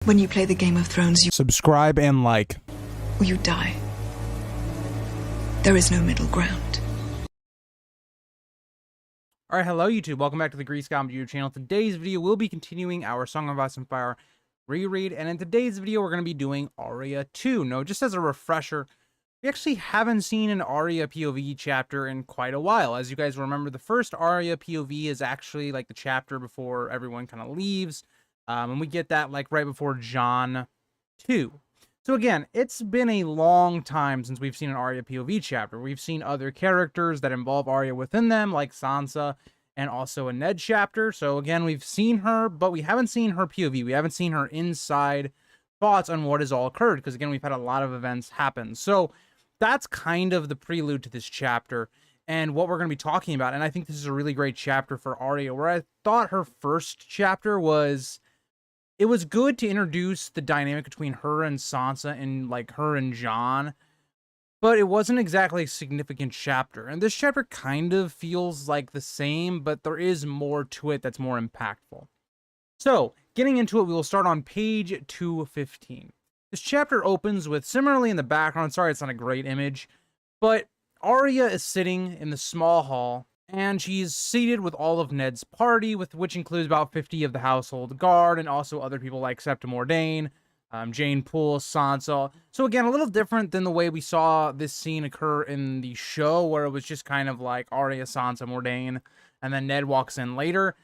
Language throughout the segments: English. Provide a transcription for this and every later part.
When you play the Game of Thrones, you Subscribe and like. or you die. There is no middle ground. Alright, hello YouTube, welcome back to the Grease Comedy YouTube channel. Today's video we'll be continuing our Song of Ice and Fire reread, and in today's video we're going to be doing Arya 2. Now, just as a refresher, we actually haven't seen an Arya POV chapter in quite a while. As you guys remember, the first Arya POV is actually like the chapter before everyone kind of leaves, and we get that like right before Jon 2. So again, it's been a long time since we've seen an Arya POV chapter. We've seen other characters that involve Arya within them, like Sansa, and also a Ned chapter. So again, we've seen her, but we haven't seen her POV. We haven't seen her inside thoughts on what has all occurred, because again, we've had a lot of events happen. So that's kind of the prelude to this chapter and what we're going to be talking about. And I think this is a really great chapter for Arya, where I thought her first chapter was... It was good to introduce the dynamic between her and Sansa and like her and Jon, but it wasn't exactly a significant chapter. And this chapter kind of feels like the same, but there is more to it that's more impactful. So, getting into it, we will start on page 215. This chapter opens with, similarly in the background, sorry it's not a great image, but Arya is sitting in the small hall, and she's seated with all of Ned's party, which includes about 50 of the household guard, and also other people like Septa Mordain, Jane Poole, Sansa. So again, a little different than the way we saw this scene occur in the show, where it was just kind of like Arya, Sansa, Mordain, and then Ned walks in later.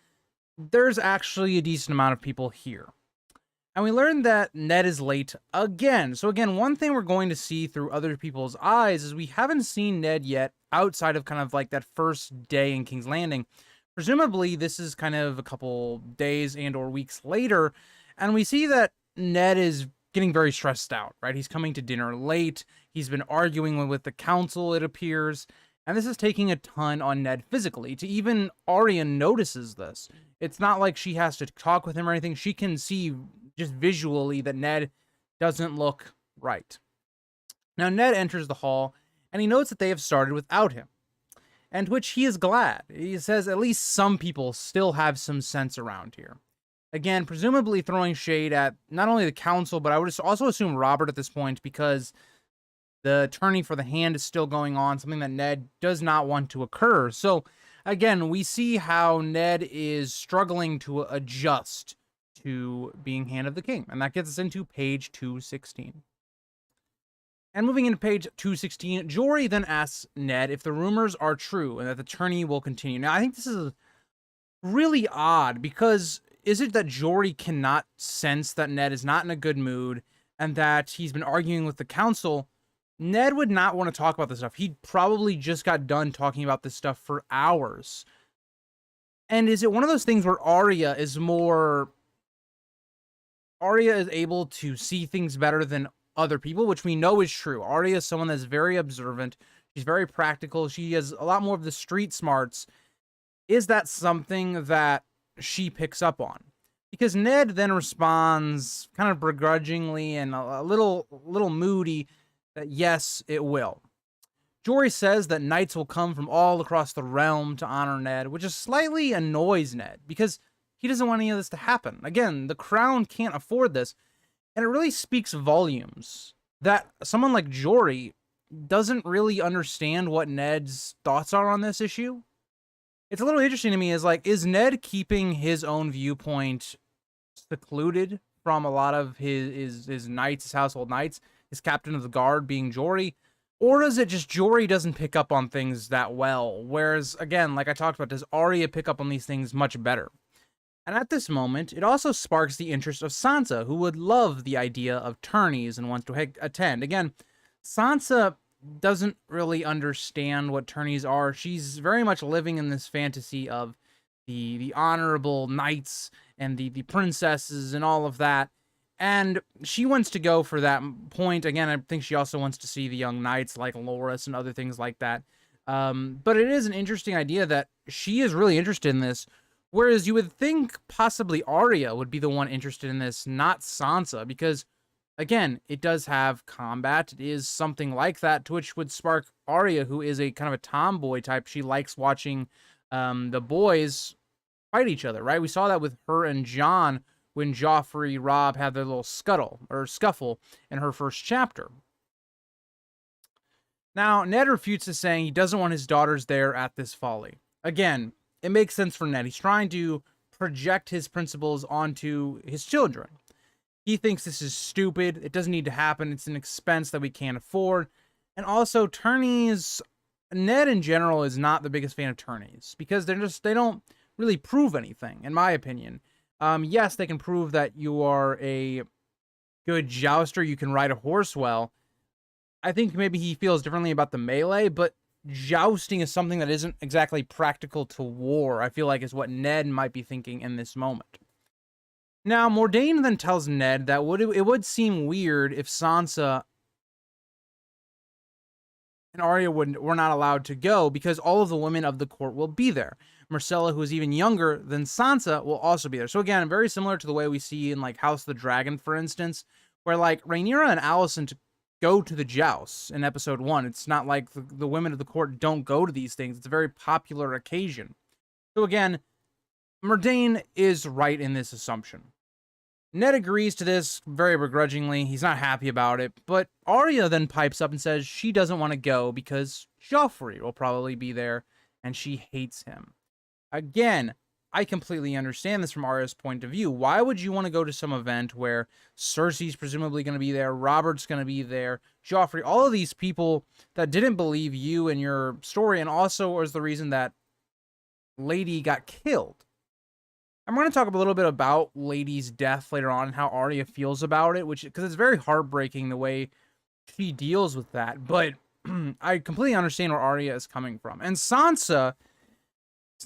There's actually a decent amount of people here. And we learned that Ned is late again. So again, one thing we're going to see through other people's eyes is we haven't seen Ned yet outside of kind of like that first day in King's Landing. Presumably, this is kind of a couple days and or weeks later, and we see that Ned is getting very stressed out, right? He's coming to dinner late. He's been arguing with the council, it appears, and this is taking a ton on Ned physically. To even Arya notices this. It's not like she has to talk with him or anything. She can see just visually that Ned doesn't look right. Now, Ned enters the hall, and he notes that they have started without him, and which he is glad. He says at least some people still have some sense around here. Again, presumably throwing shade at not only the council, but I would also assume Robert at this point, because the tourney for the hand is still going on, something that Ned does not want to occur. So, again, we see how Ned is struggling to adjust to being Hand of the King, and that gets us into page 216. And moving into page 216, Jory then asks Ned if the rumors are true and that the tourney will continue. Now, I think this is really odd, because is it that Jory cannot sense that Ned is not in a good mood and that he's been arguing with the council? Ned would not want to talk about this stuff. He probably just got done talking about this stuff for hours. And is it one of those things where Arya is able to see things better than other people, which we know is true. Arya is someone that's very observant. She's very practical. She has a lot more of the street smarts. Is that something that she picks up on? Because Ned then responds kind of begrudgingly and a little moody that yes, it will. Jory says that knights will come from all across the realm to honor Ned, which just slightly annoys Ned, because he doesn't want any of this to happen. Again, the crown can't afford this. And it really speaks volumes that someone like Jory doesn't really understand what Ned's thoughts are on this issue. It's a little interesting to me, is Ned keeping his own viewpoint secluded from a lot of his knights, his household knights, his captain of the guard being Jory? Or is it just Jory doesn't pick up on things that well? Whereas, again, like I talked about, does Arya pick up on these things much better? And at this moment, it also sparks the interest of Sansa, who would love the idea of tourneys and wants to attend. Again, Sansa doesn't really understand what tourneys are. She's very much living in this fantasy of the honorable knights and the princesses and all of that. And she wants to go for that point. Again, I think she also wants to see the young knights like Loras and other things like that. But it is an interesting idea that she is really interested in this. Whereas you would think possibly Arya would be the one interested in this, not Sansa, because, again, it does have combat. It is something like that, to which would spark Arya, who is a kind of a tomboy type. She likes watching the boys fight each other, right? We saw that with her and Jon, when Joffrey, Robb had their little scuffle in her first chapter. Now, Ned refutes this, saying he doesn't want his daughters there at this folly. Again, it makes sense for Ned. He's trying to project his principles onto his children. He thinks this is stupid. It doesn't need to happen. It's an expense that we can't afford. And also, tourneys, Ned in general is not the biggest fan of tourneys because they don't really prove anything, in my opinion. Yes, they can prove that you are a good jouster. You can ride a horse well. I think maybe he feels differently about the melee, but jousting is something that isn't exactly practical to war, I feel like is what Ned might be thinking in this moment. Now, Mordain then tells Ned that it would seem weird if Sansa and Arya were not allowed to go because all of the women of the court will be there. Myrcella, who is even younger than Sansa, will also be there. So again, very similar to the way we see in like House of the Dragon, for instance, where like Rhaenyra and Alicent go to the jousts in episode 1. It's not like the women of the court don't go to these things. It's a very popular occasion. So again, Mordain is right in this assumption. Ned agrees to this very begrudgingly. He's not happy about it, but Arya then pipes up and says she doesn't want to go because Joffrey will probably be there and she hates him. Again, I completely understand this from Arya's point of view. Why would you want to go to some event where Cersei's presumably going to be there, Robert's going to be there, Joffrey, all of these people that didn't believe you and your story, and also was the reason that Lady got killed. I'm going to talk a little bit about Lady's death later on and how Arya feels about it, because it's very heartbreaking the way she deals with that. But I completely understand where Arya is coming from. And Sansa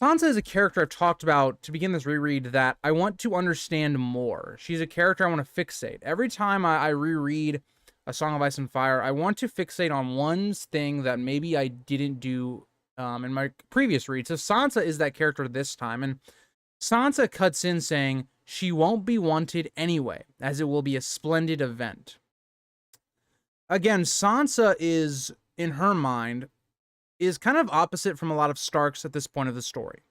is a character I've talked about to begin this reread that I want to understand more. She's a character I want to fixate. Every time I reread A Song of Ice and Fire, I want to fixate on one thing that maybe I didn't do in my previous read. So Sansa is that character this time, and Sansa cuts in saying she won't be wanted anyway, as it will be a splendid event. Again, Sansa is, in her mind, is kind of opposite from a lot of Starks at this point of the story.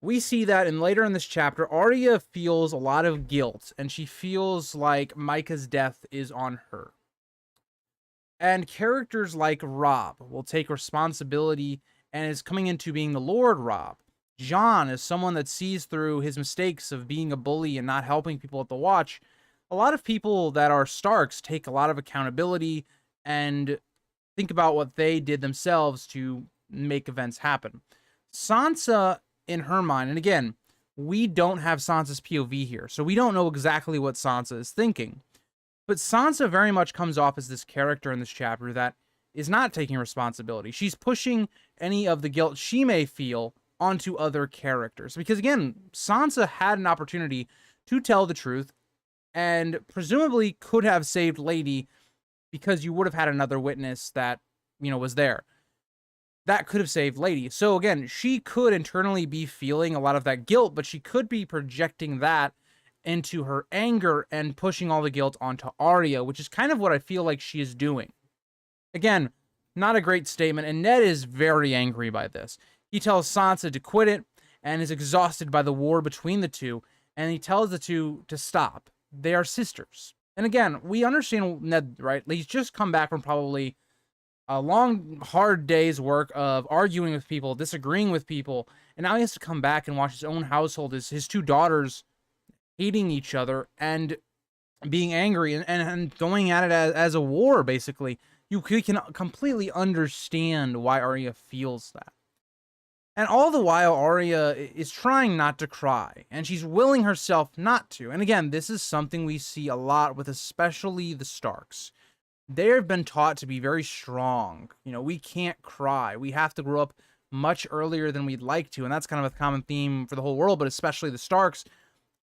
We see that later in this chapter, Arya feels a lot of guilt, and she feels like Micah's death is on her. And characters like Robb will take responsibility and is coming into being the Lord Robb. Jon is someone that sees through his mistakes of being a bully and not helping people at the Watch. A lot of people that are Starks take a lot of accountability and think about what they did themselves to make events happen. Sansa, in her mind, and again, we don't have Sansa's POV here, so we don't know exactly what Sansa is thinking. But Sansa very much comes off as this character in this chapter that is not taking responsibility. She's pushing any of the guilt she may feel onto other characters. Because again, Sansa had an opportunity to tell the truth and presumably could have saved Lady because you would have had another witness that, was there. That could have saved Lady. So again, she could internally be feeling a lot of that guilt, but she could be projecting that into her anger and pushing all the guilt onto Arya, which is kind of what I feel like she is doing. Again, not a great statement, and Ned is very angry by this. He tells Sansa to quit it and is exhausted by the war between the two, and he tells the two to stop. They are sisters. And again, we understand Ned, right? He's just come back from probably a long, hard day's work of arguing with people, disagreeing with people, and now he has to come back and watch his own household, his two daughters hating each other and being angry and going at it as a war, basically. You can completely understand why Arya feels that. And all the while, Arya is trying not to cry, and she's willing herself not to. And again, this is something we see a lot with especially the Starks. They have been taught to be very strong. We can't cry. We have to grow up much earlier than we'd like to, and that's kind of a common theme for the whole world, but especially the Starks.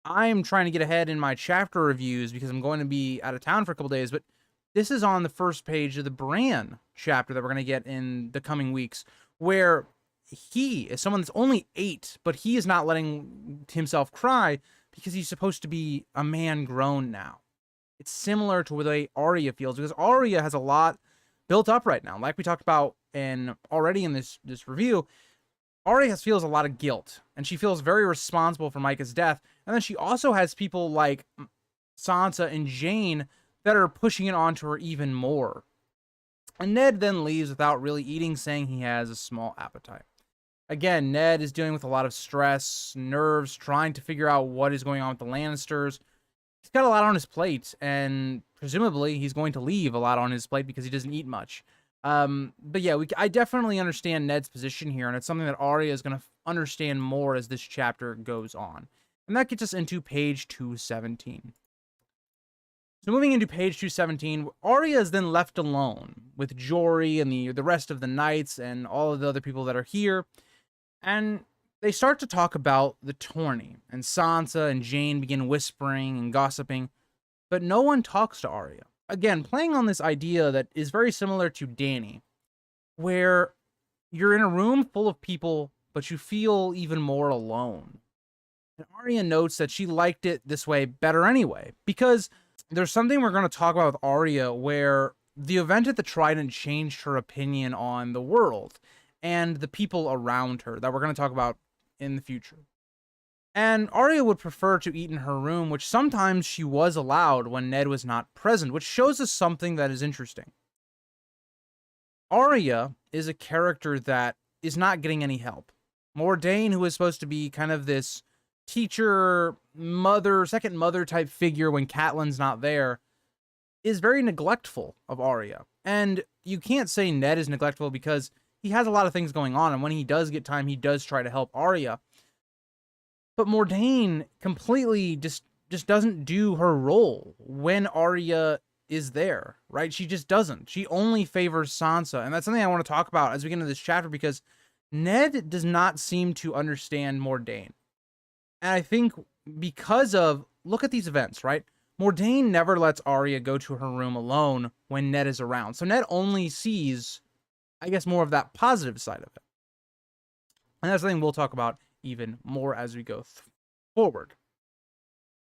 I'm trying to get ahead in my chapter reviews because I'm going to be out of town for a couple days, but this is on the first page of the Bran chapter that we're going to get in the coming weeks, where he is someone that's only 8, but he is not letting himself cry because he's supposed to be a man grown now. It's similar to the way Arya feels, because Arya has a lot built up right now. Like we talked about already in this review, Arya feels a lot of guilt, and she feels very responsible for Micah's death. And then she also has people like Sansa and Jane that are pushing it onto her even more. And Ned then leaves without really eating, saying he has a small appetite. Again, Ned is dealing with a lot of stress, nerves, trying to figure out what is going on with the Lannisters. He's got a lot on his plate, and presumably he's going to leave a lot on his plate because he doesn't eat much. But yeah, I definitely understand Ned's position here, and it's something that Arya is going to understand more as this chapter goes on. And that gets us into page 217. So moving into page 217, Arya is then left alone with Jory and the rest of the knights and all of the other people that are here. And they start to talk about the tourney, and Sansa and Jane begin whispering and gossiping, but no one talks to Arya. Again, playing on this idea that is very similar to Dany, where you're in a room full of people, but you feel even more alone. And Arya notes that she liked it this way better anyway, because there's something we're going to talk about with Arya where the event at the Trident changed her opinion on the world and the people around her that we're going to talk about in the future. And Arya would prefer to eat in her room, which sometimes she was allowed when Ned was not present, which shows us something that is interesting. Arya is a character that is not getting any help. Mordain, who is supposed to be kind of this teacher, mother, second mother type figure when Catelyn's not there, is very neglectful of Arya. And you can't say Ned is neglectful because he has a lot of things going on, and when he does get time, he does try to help Arya. But Mordain completely just doesn't do her role when Arya is there, right? She just doesn't. She only favors Sansa, and that's something I want to talk about as we get into this chapter, because Ned does not seem to understand Mordain. And I think because of, look at these events, right? Mordain never lets Arya go to her room alone when Ned is around. So Ned only sees, I guess, more of that positive side of it. And that's something we'll talk about even more as we go forward.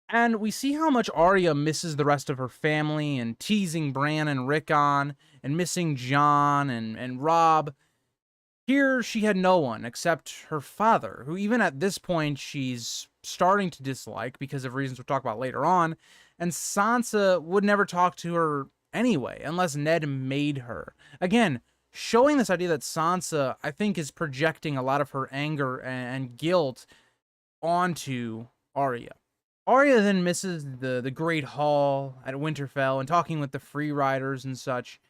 And we see how much Arya misses the rest of her family, and teasing Bran and Rickon, and missing Jon and Robb. Here, she had no one except her father, who even at this point she's starting to dislike because of reasons we'll talk about later on. And Sansa would never talk to her anyway, unless Ned made her. Again, showing this idea that Sansa, I think, is projecting a lot of her anger and guilt onto Arya. Arya then misses the Great Hall at Winterfell and talking with the free riders and such.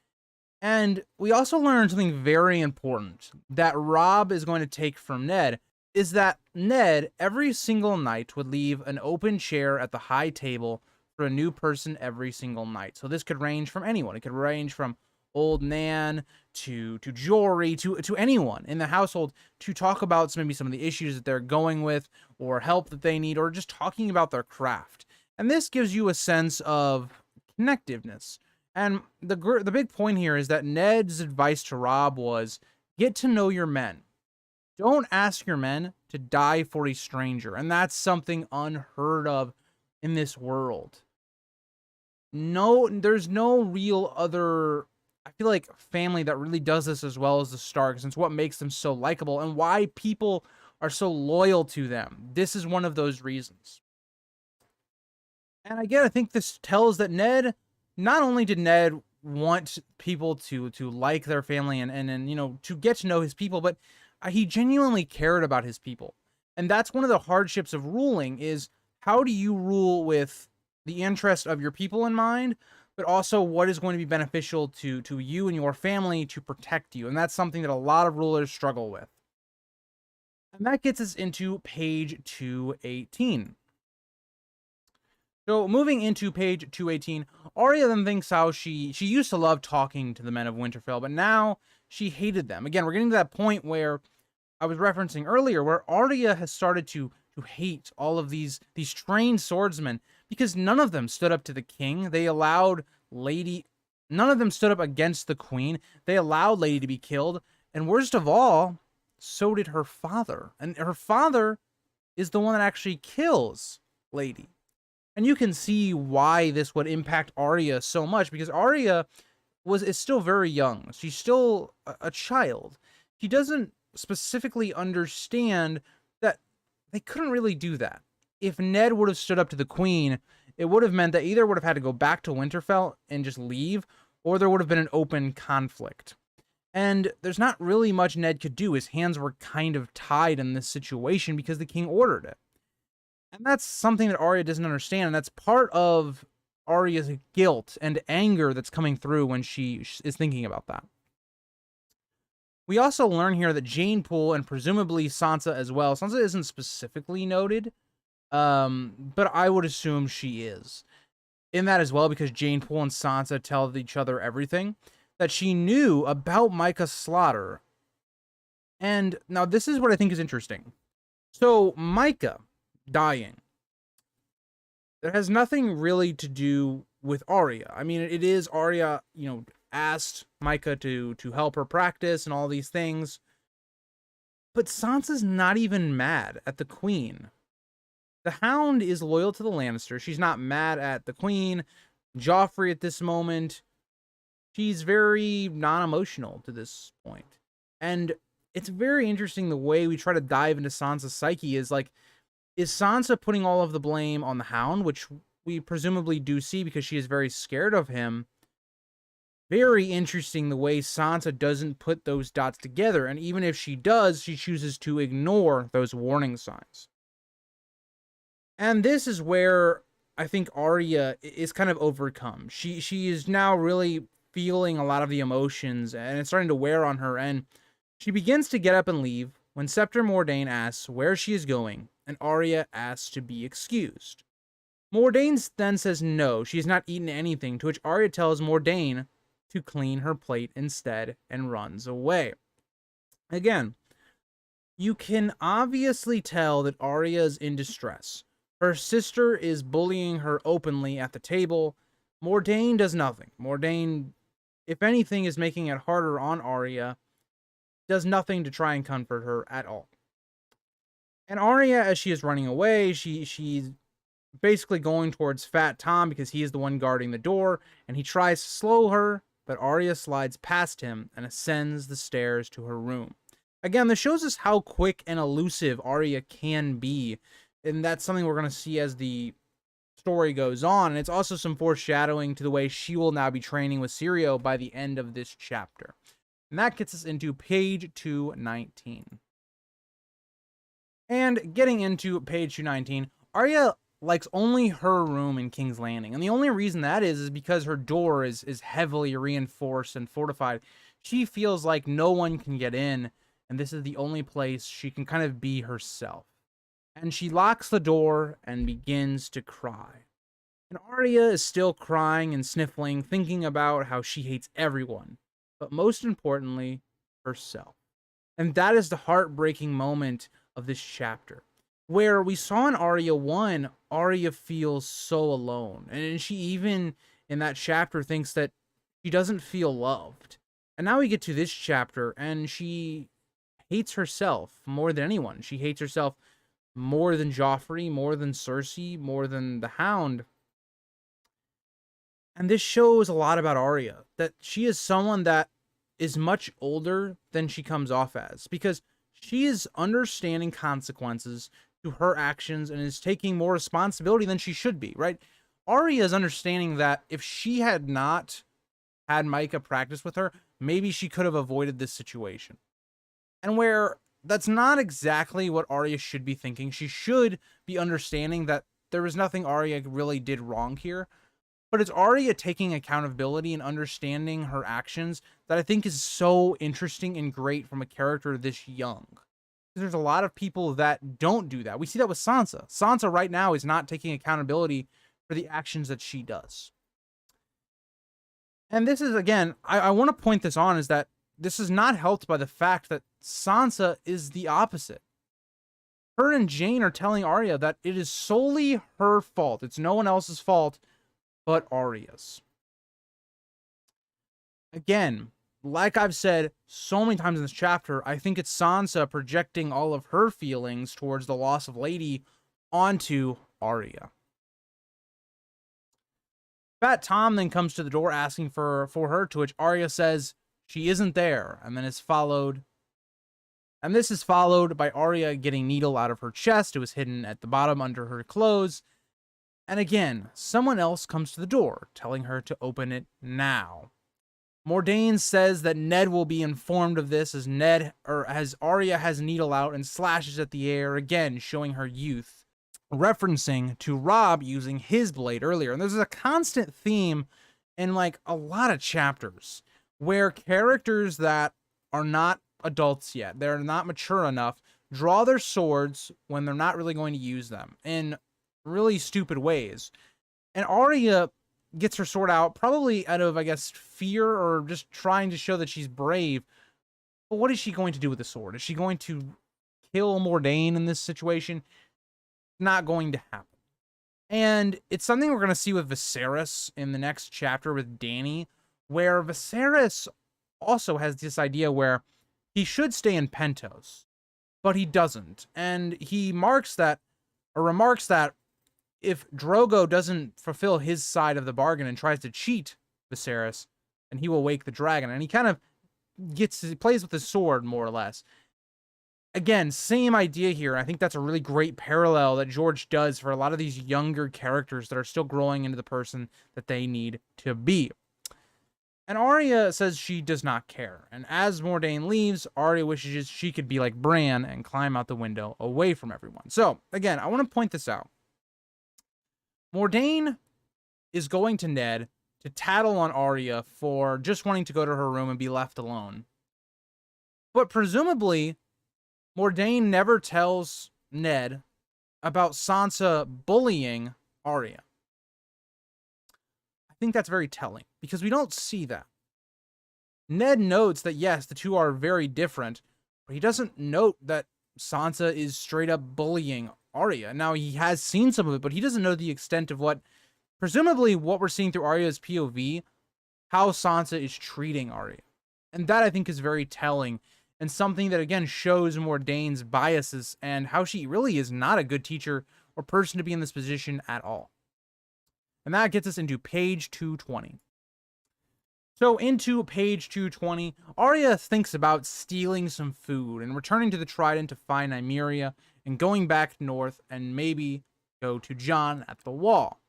And we also learned something very important that Robb is going to take from Ned, is that Ned every single night would leave an open chair at the high table for a new person every single night. So this could range from anyone. It could range from old Nan to Jory to anyone in the household to talk about maybe some of the issues that they're going with, or help that they need, or just talking about their craft. And this gives you a sense of connectiveness. And the big point here is that Ned's advice to Robb was, get to know your men. Don't ask your men to die for a stranger. And that's something unheard of in this world. No, there's no real other, I feel like, family that really does this as well as the Starks. And it's what makes them so likable and why people are so loyal to them. This is one of those reasons. And again, I think this tells that Ned, not only did Ned want people to like their family and you know, to get to know his people, but he genuinely cared about his people. And that's one of the hardships of ruling, is how do you rule with the interest of your people in mind, but also what is going to be beneficial to you and your family to protect you. And that's something that a lot of rulers struggle with. And that gets us into page 218. So moving into page 218, Arya then thinks how she used to love talking to the men of Winterfell, but now she hated them. Again, we're getting to that point where I was referencing earlier, where Arya has started to hate all of these trained swordsmen, because none of them stood up to the king. They allowed none of them stood up against the queen. They allowed Lady to be killed. And worst of all, so did her father. And her father is the one that actually kills Lady. And you can see why this would impact Arya so much, because Arya is still very young. She's still a child. She doesn't specifically understand that they couldn't really do that. If Ned would have stood up to the Queen, it would have meant that either would have had to go back to Winterfell and just leave, or there would have been an open conflict. And there's not really much Ned could do. His hands were kind of tied in this situation because the king ordered it. And that's something that Arya doesn't understand, and that's part of Arya's guilt and anger that's coming through when she is thinking about that. We also learn here that Jane Poole and presumably Sansa as well. Sansa isn't specifically noted, but I would assume she is in that as well, because Jane Poole and Sansa tell each other everything that she knew about Micah's slaughter. And now this is what I think is interesting. So Micah dying, that has nothing really to do with Arya. I mean, it is Arya, asked Micah to help her practice and all these things. But Sansa's not even mad at the Queen. The Hound is loyal to the Lannisters. She's not mad at the Queen. Joffrey at this moment, she's very non-emotional to this point. And it's very interesting the way we try to dive into Sansa's psyche is Sansa putting all of the blame on the Hound, which we presumably do see because she is very scared of him. Very interesting the way Sansa doesn't put those dots together, and even if she does, she chooses to ignore those warning signs. And this is where I think Arya is kind of overcome. She is now really feeling a lot of the emotions, and it's starting to wear on her, and she begins to get up and leave when Scepter Mordain asks where she is going, and Arya asks to be excused. Mordain then says no, she has not eaten anything, to which Arya tells Mordain to clean her plate instead and runs away. Again, you can obviously tell that Arya is in distress. Her sister is bullying her openly at the table. Mordain does nothing. Mordain, if anything, is making it harder on Arya, does nothing to try and comfort her at all. And Arya, as she is running away, she's basically going towards Fat Tom because he is the one guarding the door, and he tries to slow her, but Arya slides past him and ascends the stairs to her room. Again, this shows us how quick and elusive Arya can be, and that's something we're going to see as the story goes on, and it's also some foreshadowing to the way she will now be training with Syrio by the end of this chapter. And that gets us into page 219. And getting into page 219, Arya likes only her room in King's Landing. And the only reason that is because her door is heavily reinforced and fortified. She feels like no one can get in, and this is the only place she can kind of be herself. And she locks the door and begins to cry. And Arya is still crying and sniffling, thinking about how she hates everyone, but most importantly, herself. And that is the heartbreaking moment of this chapter, where we saw in Arya 1, Arya feels so alone. And she even, in that chapter, thinks that she doesn't feel loved. And now we get to this chapter, and she hates herself more than anyone. She hates herself more than Joffrey, more than Cersei, more than the Hound. And this shows a lot about Arya, that she is someone that is much older than she comes off as, because she is understanding consequences to her actions and is taking more responsibility than she should be, right? Arya is understanding that if she had not had Micah practice with her, maybe she could have avoided this situation. And where that's not exactly what Arya should be thinking. She should be understanding that there was nothing Arya really did wrong here. But it's Arya taking accountability and understanding her actions that I think is so interesting and great from a character this young. There's a lot of people that don't do that. We see that with Sansa. Sansa right now is not taking accountability for the actions that she does. And this is, again, I want to point this on, is that this is not helped by the fact that Sansa is the opposite. Her and Jane are telling Arya that it is solely her fault. It's no one else's fault but Arya's. Again, like I've said so many times in this chapter, I think it's Sansa projecting all of her feelings towards the loss of Lady onto Arya. Fat Tom then comes to the door asking for her, to which Arya says she isn't there, and then is followed And this is followed by Arya getting Needle out of her chest. It was hidden at the bottom under her clothes. And again, someone else comes to the door, telling her to open it now. Mordain says that Ned will be informed of this as Arya has Needle out and slashes at the air, again showing her youth, referencing to Robb using his blade earlier. And there's a constant theme in like a lot of chapters where characters that are not adults yet, they're not mature enough, draw their swords when they're not really going to use them in really stupid ways. And Arya gets her sword out probably out of, I guess, fear or just trying to show that she's brave. But what is she going to do with the sword? Is she going to kill Mordain in this situation? Not going to happen. And it's something we're going to see with Viserys in the next chapter with Dany, where Viserys also has this idea where he should stay in Pentos, but he doesn't. And he remarks that if Drogo doesn't fulfill his side of the bargain and tries to cheat Viserys, then he will wake the dragon. And he kind of plays with his sword, more or less. Again, same idea here. I think that's a really great parallel that George does for a lot of these younger characters that are still growing into the person that they need to be. And Arya says she does not care. And as Mordain leaves, Arya wishes she could be like Bran and climb out the window away from everyone. So, again, I want to point this out. Mordain is going to Ned to tattle on Arya for just wanting to go to her room and be left alone. But presumably, Mordain never tells Ned about Sansa bullying Arya. I think that's very telling, because we don't see that. Ned notes that, yes, the two are very different, but he doesn't note that Sansa is straight up bullying Arya. Now, he has seen some of it, but he doesn't know the extent of presumably what we're seeing through Arya's POV, how Sansa is treating Arya. And that, I think, is very telling, and something that, again, shows Mordain's biases and how she really is not a good teacher or person to be in this position at all. And that gets us into page 220. So into page 220, Arya thinks about stealing some food and returning to the Trident to find Nymeria and going back north and maybe go to Jon at the Wall.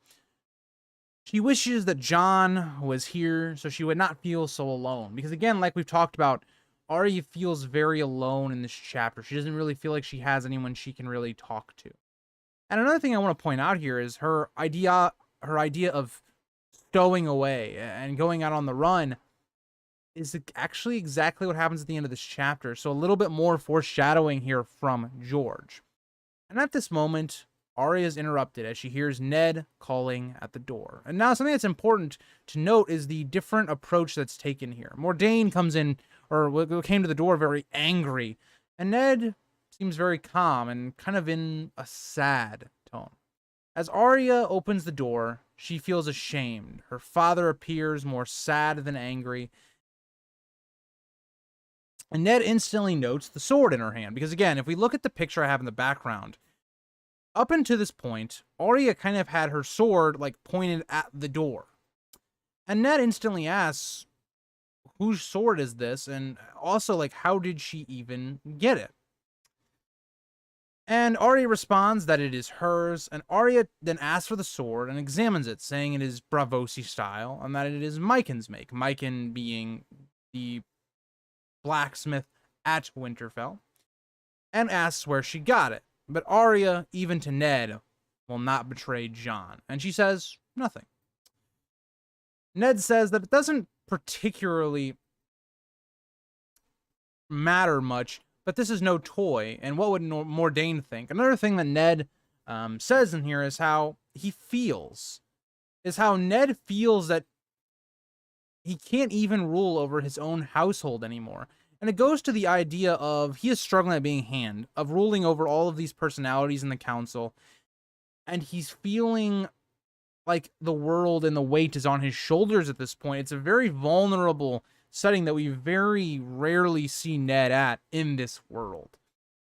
She wishes that Jon was here so she would not feel so alone. Because again, like we've talked about, Arya feels very alone in this chapter. She doesn't really feel like she has anyone she can really talk to. And another thing I want to point out here is her idea of stowing away and going out on the run is actually exactly what happens at the end of this chapter. So a little bit more foreshadowing here from George. And at this moment, Arya is interrupted as she hears Ned calling at the door. And now something that's important to note is the different approach that's taken here. Mordain comes in, or came to the door very angry, and Ned seems very calm and kind of in a sad tone. As Arya opens the door, she feels ashamed. Her father appears more sad than angry. And Ned instantly notes the sword in her hand. Because again, if we look at the picture I have in the background, up until this point, Arya kind of had her sword like pointed at the door. And Ned instantly asks, whose sword is this? And also, like, how did she even get it? And Arya responds that it is hers, and Arya then asks for the sword and examines it, saying it is Braavosi style, and that it is Mycon's make. Mycon being the blacksmith at Winterfell, and asks where she got it. But Arya, even to Ned, will not betray Jon, and she says nothing. Ned says that it doesn't particularly matter much, but this is no toy, and what would Mordain think? Another thing that Ned says in here is how he feels. Is how Ned feels that he can't even rule over his own household anymore. And it goes to the idea of he is struggling at being Hand, of ruling over all of these personalities in the council, and he's feeling like the world and the weight is on his shoulders at this point. It's a very vulnerable setting that we very rarely see Ned at in this world.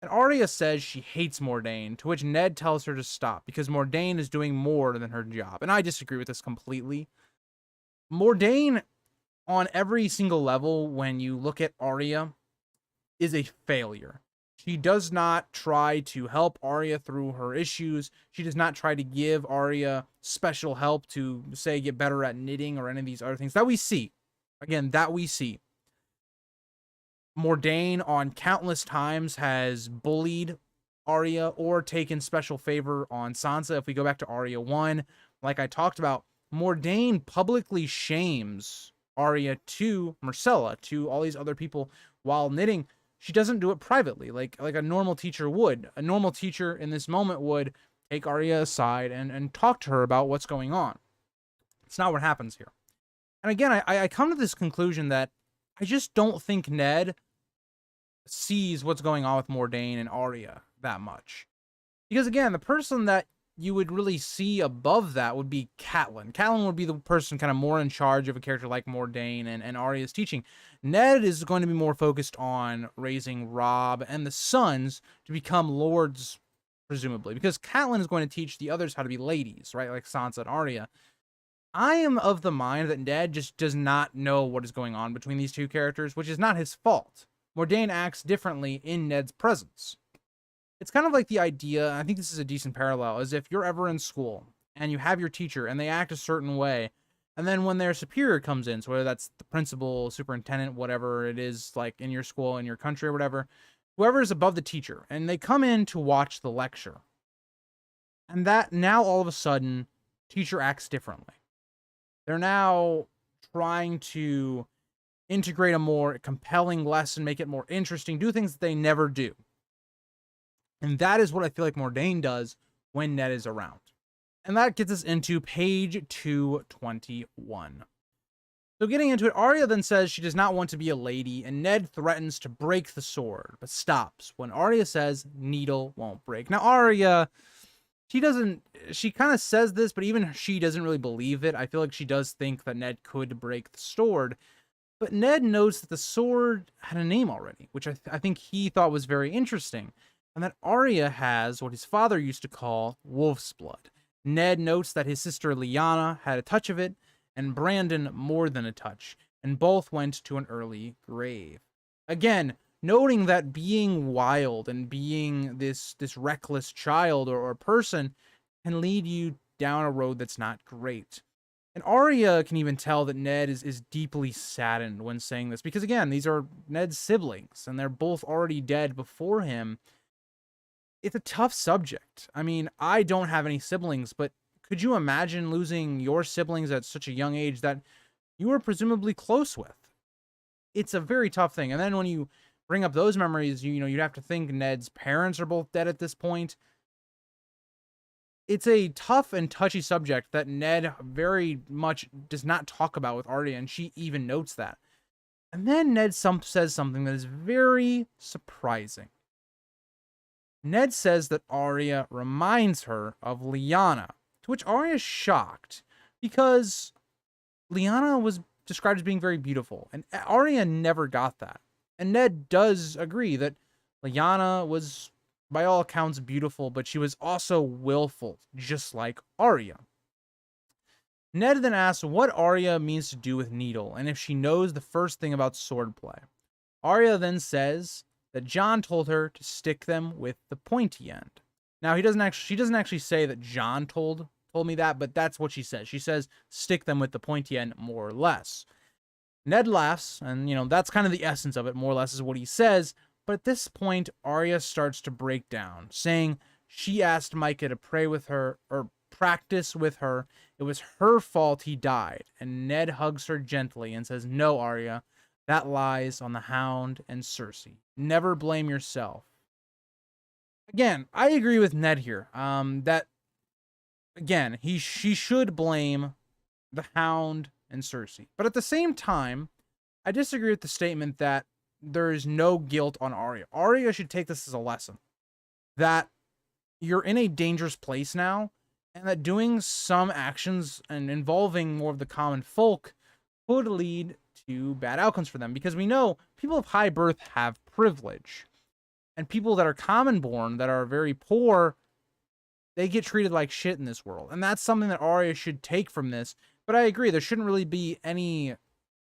And Arya says she hates Mordain, to which Ned tells her to stop, because Mordain is doing more than her job. And I disagree with this completely. Mordain, on every single level, when you look at Arya, is a failure. She does not try to help Arya through her issues. She does not try to give Arya special help to, say, get better at knitting or any of these other things that we see. Again, that we see. Mordain on countless times has bullied Arya or taken special favor on Sansa. If we go back to Arya 1, like I talked about, Mordain publicly shames Arya to Myrcella, to all these other people while knitting. She doesn't do it privately, like a normal teacher would. A normal teacher in this moment would take Arya aside and talk to her about what's going on. It's not what happens here. And again, I come to this conclusion that I just don't think Ned sees what's going on with Mordain and Arya that much. Because again, the person that you would really see above that would be Catelyn. Catelyn would be the person kind of more in charge of a character like Mordain and Arya's teaching. Ned is going to be more focused on raising Robb and the sons to become lords, presumably, because Catelyn is going to teach the others how to be ladies, right? Like Sansa and Arya. I am of the mind that Ned just does not know what is going on between these two characters, which is not his fault. Mordain acts differently in Ned's presence. It's kind of like the idea, I think this is a decent parallel, is if you're ever in school and you have your teacher and they act a certain way, and then when their superior comes in, so whether that's the principal, superintendent, whatever it is, like in your school, in your country or whatever, whoever is above the teacher, and they come in to watch the lecture. And that now all of a sudden, teacher acts differently. They're now trying to integrate a more compelling lesson, make it more interesting, do things that they never do. And that is what I feel like Mordain does when Ned is around. And that gets us into page 221. So getting into it, Arya then says she does not want to be a lady, and Ned threatens to break the sword, but stops when Arya says needle won't break. Now Arya, she kind of says this, but even she doesn't really believe it. I feel like she does think that Ned could break the sword. But Ned knows that the sword had a name already, which I think he thought was very interesting. And that Arya has what his father used to call wolf's blood. Ned notes that his sister Lyanna had a touch of it, and Brandon more than a touch, and both went to an early grave. Again, noting that being wild and being this reckless child or person can lead you down a road that's not great. And Arya can even tell that Ned is deeply saddened when saying this, because again, these are Ned's siblings, and they're both already dead before him. It's a tough subject. I mean, I don't have any siblings, but could you imagine losing your siblings at such a young age that you were presumably close with? It's a very tough thing. And then when you bring up those memories, you'd have to think Ned's parents are both dead at this point. It's a tough and touchy subject that Ned very much does not talk about with Arya, and she even notes that. And then Ned says something that is very surprising. Ned says that Arya reminds her of Lyanna, to which Arya is shocked, because Lyanna was described as being very beautiful, and Arya never got that. And Ned does agree that Lyanna was, by all accounts, beautiful, but she was also willful, just like Arya. Ned then asks what Arya means to do with Needle, and if she knows the first thing about swordplay. Arya then says that Jon told her to stick them with the pointy end. Now, she doesn't actually say that Jon told me that, but that's what she says. She says, stick them with the pointy end, more or less. Ned laughs, and, that's kind of the essence of it, more or less is what he says. But at this point, Arya starts to break down, saying she asked Micah to pray with her, or practice with her. It was her fault he died. And Ned hugs her gently and says, no, Arya, that lies on the Hound and Cersei. Never blame yourself. Again, I agree with Ned here. That, again, she should blame the Hound and Cersei. But at the same time, I disagree with the statement that there is no guilt on Arya. Arya should take this as a lesson. That you're in a dangerous place now, and that doing some actions and involving more of the common folk could lead to bad outcomes for them. Because we know people of high birth have privilege. And people that are common born, that are very poor, they get treated like shit in this world. And that's something that Arya should take from this. But I agree, there shouldn't really be any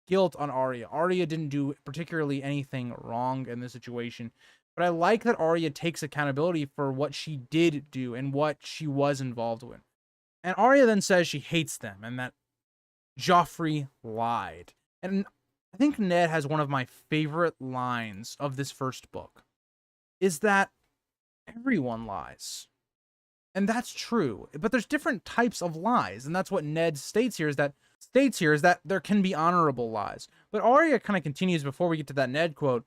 guilt on Arya. Arya didn't do particularly anything wrong in this situation. But I like that Arya takes accountability for what she did do and what she was involved with. And Arya then says she hates them and that Joffrey lied. And I think Ned has one of my favorite lines of this first book, is that everyone lies. And that's true. But there's different types of lies. And that's what Ned states here is that there can be honorable lies. But Arya kind of continues before we get to that Ned quote.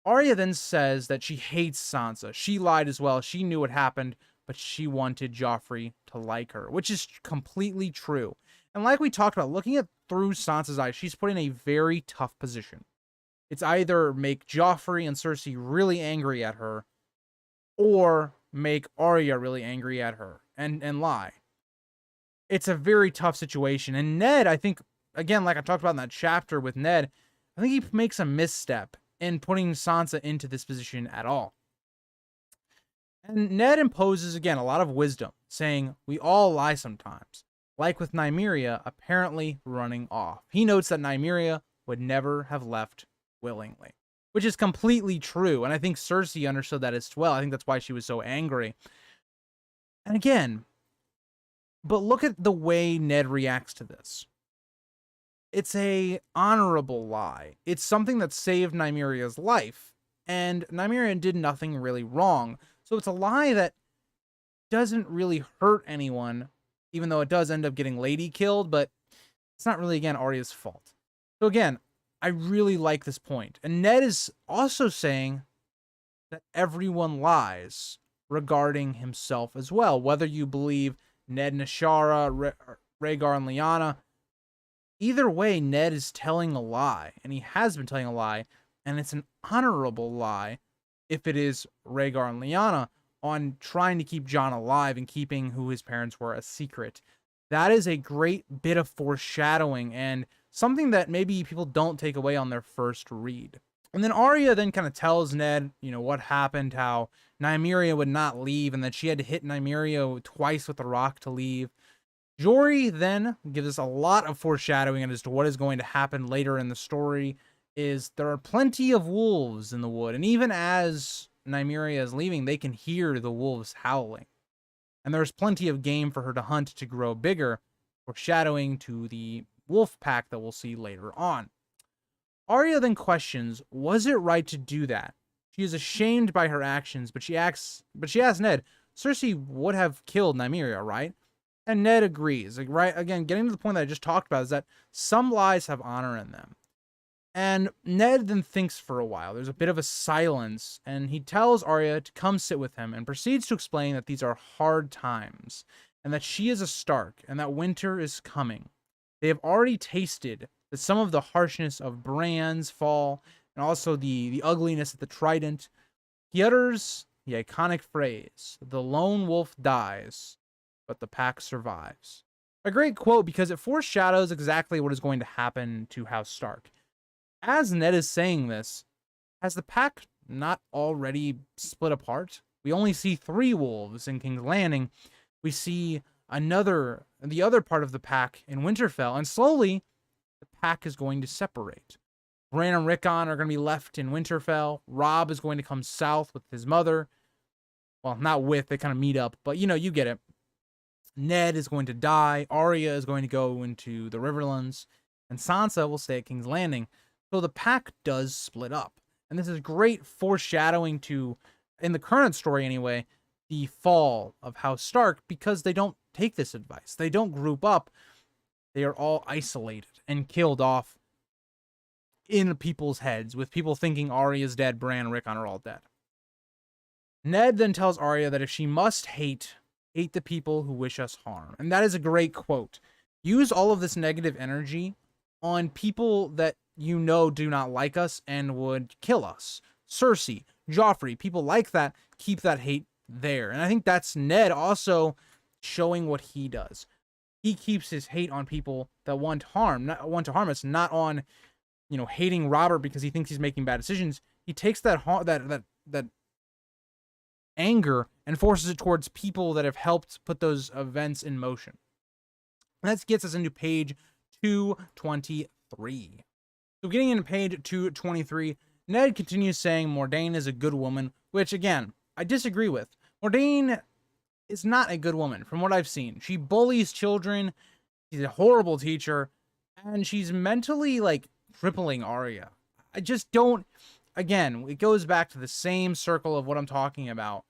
Arya then says that she hates Sansa. She lied as well. She knew what happened, but she wanted Joffrey to like her, which is completely true. And like we talked about, looking at through Sansa's eyes, she's put in a very tough position. It's either make Joffrey and Cersei really angry at her, or make Arya really angry at her and lie. It's a very tough situation. And Ned, I think, again, like I talked about in that chapter with Ned, I think he makes a misstep in putting Sansa into this position at all. And Ned imposes, again, a lot of wisdom, saying, we all lie sometimes. Like with Nymeria apparently running off. He notes that Nymeria would never have left willingly, which is completely true. And I think Cersei understood that as well. I think that's why she was so angry. And again, but look at the way Ned reacts to this. It's a honorable lie. It's something that saved Nymeria's life. And Nymeria did nothing really wrong. So it's a lie that doesn't really hurt anyone, even though it does end up getting Lady killed, but it's not really, again, Arya's fault. So again, I really like this point. And Ned is also saying that everyone lies regarding himself as well. Whether you believe Ned and Ashara, Rhaegar and Lyanna, either way, Ned is telling a lie, and he has been telling a lie, and it's an honorable lie if it is Rhaegar and Lyanna on trying to keep Jon alive and keeping who his parents were a secret. That is a great bit of foreshadowing and something that maybe people don't take away on their first read. And then Arya then kind of tells Ned, what happened, how Nymeria would not leave and that she had to hit Nymeria twice with a rock to leave. Jory then gives us a lot of foreshadowing as to what is going to happen later in the story. Is there are plenty of wolves in the wood, and even as Nymeria is leaving, they can hear the wolves howling. And there's plenty of game for her to hunt to grow bigger, foreshadowing to the wolf pack that we'll see later on. Arya then questions, was it right to do that? She is ashamed by her actions, but she asks Ned, Cersei would have killed Nymeria, right? And Ned agrees. Right, again, getting to the point that I just talked about is that some lies have honor in them. And Ned then thinks for a while. There's a bit of a silence, and he tells Arya to come sit with him and proceeds to explain that these are hard times, and that she is a Stark, and that winter is coming. They have already tasted that some of the harshness of Bran's fall, and also the ugliness of the trident. He utters the iconic phrase, the lone wolf dies, but the pack survives. A great quote because it foreshadows exactly what is going to happen to House Stark. As Ned is saying this, has the pack not already split apart? We only see 3 wolves in King's Landing. We see the other part of the pack in Winterfell, and slowly the pack is going to separate. Bran and Rickon are going to be left in Winterfell. Robb is going to come south with his mother. Well, not with, they kind of meet up, but you get it. Ned is going to die. Arya is going to go into the Riverlands, and Sansa will stay at King's Landing. So the pack does split up. And this is great foreshadowing to, in the current story anyway, the fall of House Stark, because they don't take this advice. They don't group up. They are all isolated and killed off in people's heads, with people thinking Arya's dead, Bran and Rickon are all dead. Ned then tells Arya that if she must hate the people who wish us harm. And that is a great quote. Use all of this negative energy on people that do not like us and would kill us. Cersei, Joffrey, people like that, keep that hate there. And I think that's Ned also showing what he does. He keeps his hate on people that want to harm us, not on, hating Robert because he thinks he's making bad decisions. He takes that anger and forces it towards people that have helped put those events in motion. And that gets us into page 223. So getting into page 223, Ned continues saying Mordain is a good woman, which, again, I disagree with. Mordain is not a good woman, from what I've seen. She bullies children, she's a horrible teacher, and she's mentally, like, crippling Arya. I just don't... Again, it goes back to the same circle of what I'm talking about.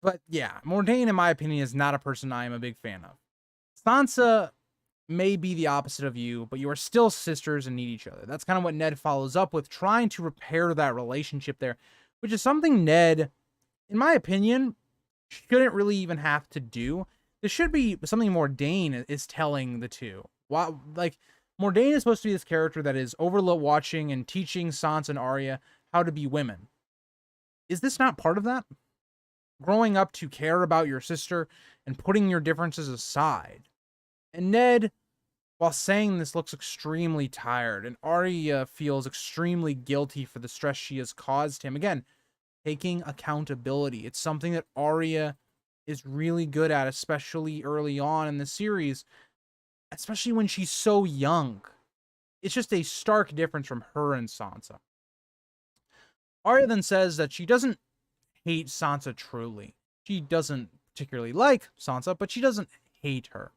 But, yeah, Mordain, in my opinion, is not a person I am a big fan of. Sansa may be the opposite of you, but you are still sisters and need each other. That's kind of what Ned follows up with, trying to repair that relationship there, which is something Ned, in my opinion, shouldn't really even have to do. This should be something Mordain is telling the two. Wow, like, Mordain is supposed to be this character that is watching and teaching Sansa and Arya how to be women. Is this not part of that? Growing up to care about your sister and putting your differences aside. And Ned, while saying this, looks extremely tired, and Arya feels extremely guilty for the stress she has caused him. Again, taking accountability. It's something that Arya is really good at, especially early on in the series, especially when she's so young. It's just a stark difference from her and Sansa. Arya then says that she doesn't hate Sansa truly. She doesn't particularly like Sansa, but she doesn't hate her.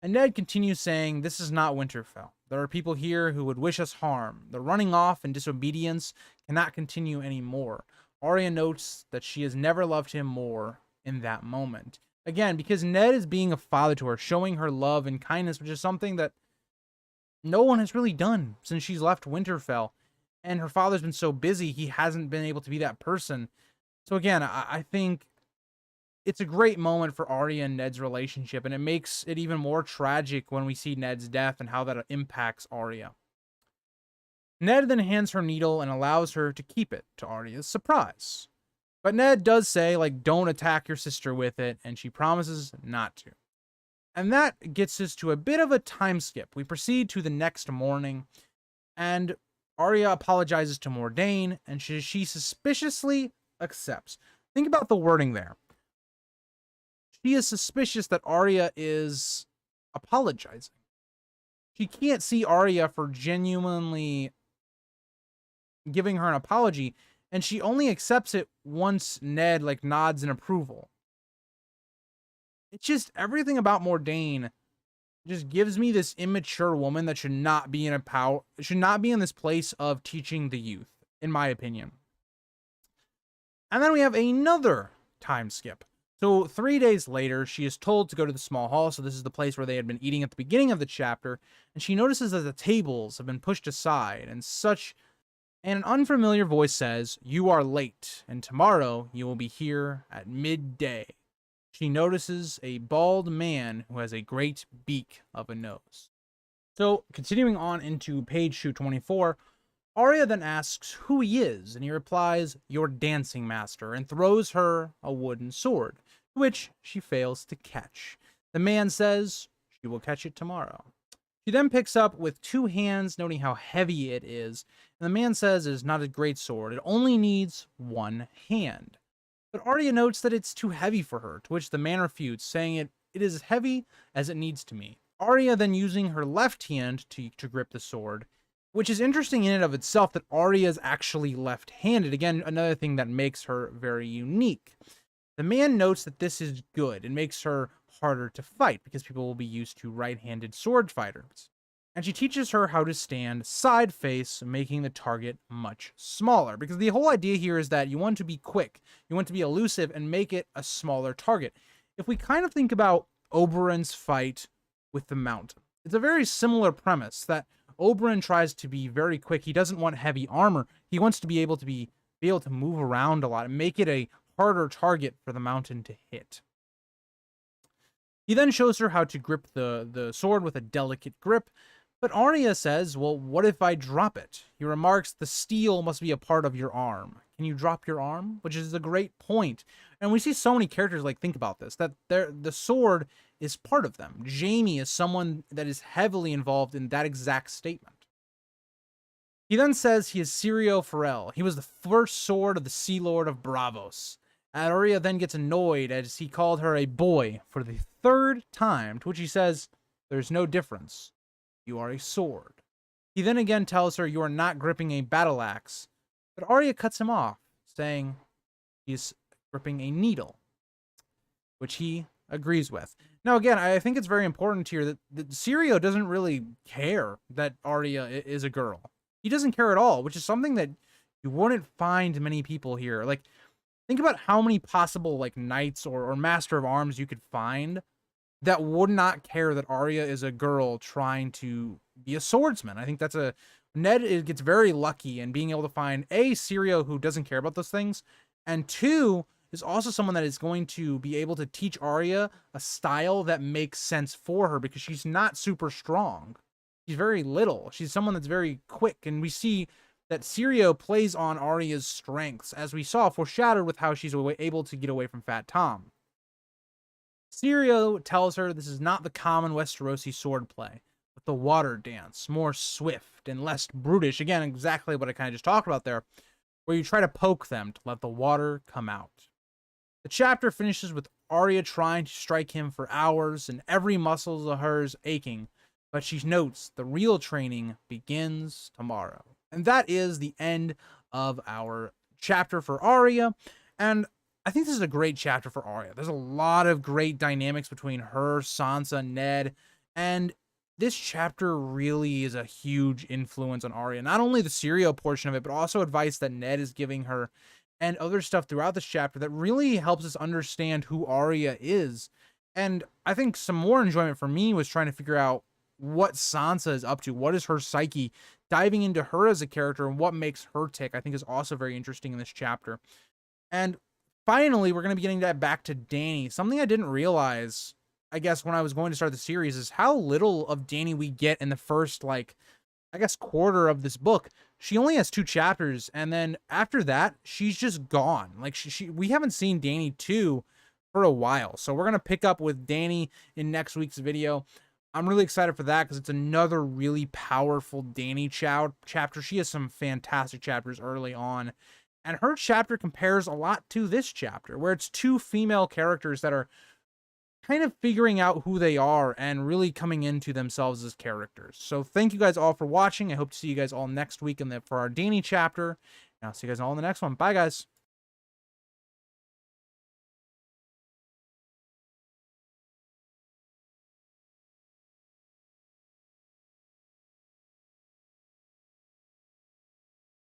And Ned continues saying, this is not Winterfell. There are people here who would wish us harm. The running off and disobedience cannot continue anymore. Arya notes that she has never loved him more in that moment. Again, because Ned is being a father to her, showing her love and kindness, which is something that no one has really done since she's left Winterfell. And her father's been so busy, he hasn't been able to be that person. So again, I think it's a great moment for Arya and Ned's relationship, and it makes it even more tragic when we see Ned's death and how that impacts Arya. Ned then hands her needle and allows her to keep it, to Arya's surprise. But Ned does say, like, don't attack your sister with it, and she promises not to. And that gets us to a bit of a time skip. We proceed to the next morning, and Arya apologizes to Mordain, and she suspiciously accepts. Think about the wording there. She is suspicious that Arya is apologizing. She can't see Arya for genuinely giving her an apology, and she only accepts it once Ned, like, nods in approval. It's just everything about Mordain just gives me this immature woman that should not be in this place of teaching the youth, in my opinion. And then we have another time skip. So 3 days later, she is told to go to the small hall. So this is the place where they had been eating at the beginning of the chapter. And she notices that the tables have been pushed aside and such. And an unfamiliar voice says, "You are late, and tomorrow you will be here at midday." She notices a bald man who has a great beak of a nose. So continuing on into page 224, Arya then asks who he is, and he replies, "Your dancing master," and throws her a wooden sword, which she fails to catch. The man says she will catch it tomorrow. She then picks up with 2 hands, noting how heavy it is, and the man says it is not a great sword, it only needs 1 hand. But Arya notes that it's too heavy for her, to which the man refutes, saying it is as heavy as it needs to be. Arya then using her left hand to grip the sword, which is interesting in and of itself that Arya is actually left-handed. Again, another thing that makes her very unique. The man notes that this is good and makes her harder to fight because people will be used to right-handed sword fighters. And she teaches her how to stand side face, making the target much smaller. Because the whole idea here is that you want to be quick, you want to be elusive, and make it a smaller target. If we kind of think about Oberyn's fight with the mountain, it's a very similar premise that Oberyn tries to be very quick. He doesn't want heavy armor. He wants to be able to move around a lot and make it a harder target for the mountain to hit. He then shows her how to grip the sword with a delicate grip, but Arya says, well, what if I drop it? He remarks, the steel must be a part of your arm. Can you drop your arm? Which is a great point. And we see so many characters think about this, that the sword is part of them. Jaime is someone that is heavily involved in that exact statement. He then says he is Syrio Forel. He was the first sword of the Sea Lord of Bravos. And Arya then gets annoyed as he called her a boy for the 3rd time, to which he says, there's no difference. You are a sword. He then again tells her, "You are not gripping a battle axe," but Arya cuts him off, saying he's gripping a needle, which he agrees with. Now, again, I think it's very important here that Syrio doesn't really care that Arya is a girl. He doesn't care at all, which is something that you wouldn't find many people here. Like, think about how many possible, like, knights or master of arms you could find that would not care that Arya is a girl trying to be a swordsman. I think that's Ned gets very lucky in being able to find a Syrio who doesn't care about those things, and two, is also someone that is going to be able to teach Arya a style that makes sense for her, because she's not super strong. She's very little. She's someone that's very quick, and we see that Syrio plays on Arya's strengths, as we saw foreshadowed with how she's able to get away from Fat Tom. Syrio tells her this is not the common Westerosi swordplay, but the water dance, more swift and less brutish. Again, exactly what I kind of just talked about there, where you try to poke them to let the water come out. The chapter finishes with Arya trying to strike him for hours and every muscle of hers aching, but she notes the real training begins tomorrow. And that is the end of our chapter for Arya, and I think this is a great chapter for Arya. There's a lot of great dynamics between her, Sansa, Ned, and this chapter really is a huge influence on Arya. Not only the Syrio portion of it, but also advice that Ned is giving her and other stuff throughout this chapter that really helps us understand who Arya is. And I think some more enjoyment for me was trying to figure out what Sansa is up to. What is her psyche? Diving into her as a character and what makes her tick, I think, is also very interesting in this chapter. And finally, we're going to be getting that back to Dany. Something I didn't realize, I guess, when I was going to start the series is how little of Dany we get in the first, like, I guess, quarter of this book. She only has 2 chapters, and then after that, she's just gone. Like, we haven't seen Dany 2 for a while. So we're going to pick up with Dany in next week's video. I'm really excited for that because it's another really powerful Dany chapter. She has some fantastic chapters early on. And her chapter compares a lot to this chapter, where it's 2 female characters that are kind of figuring out who they are and really coming into themselves as characters. So thank you guys all for watching. I hope to see you guys all next week for our Dany chapter. And I'll see you guys all in the next one. Bye, guys.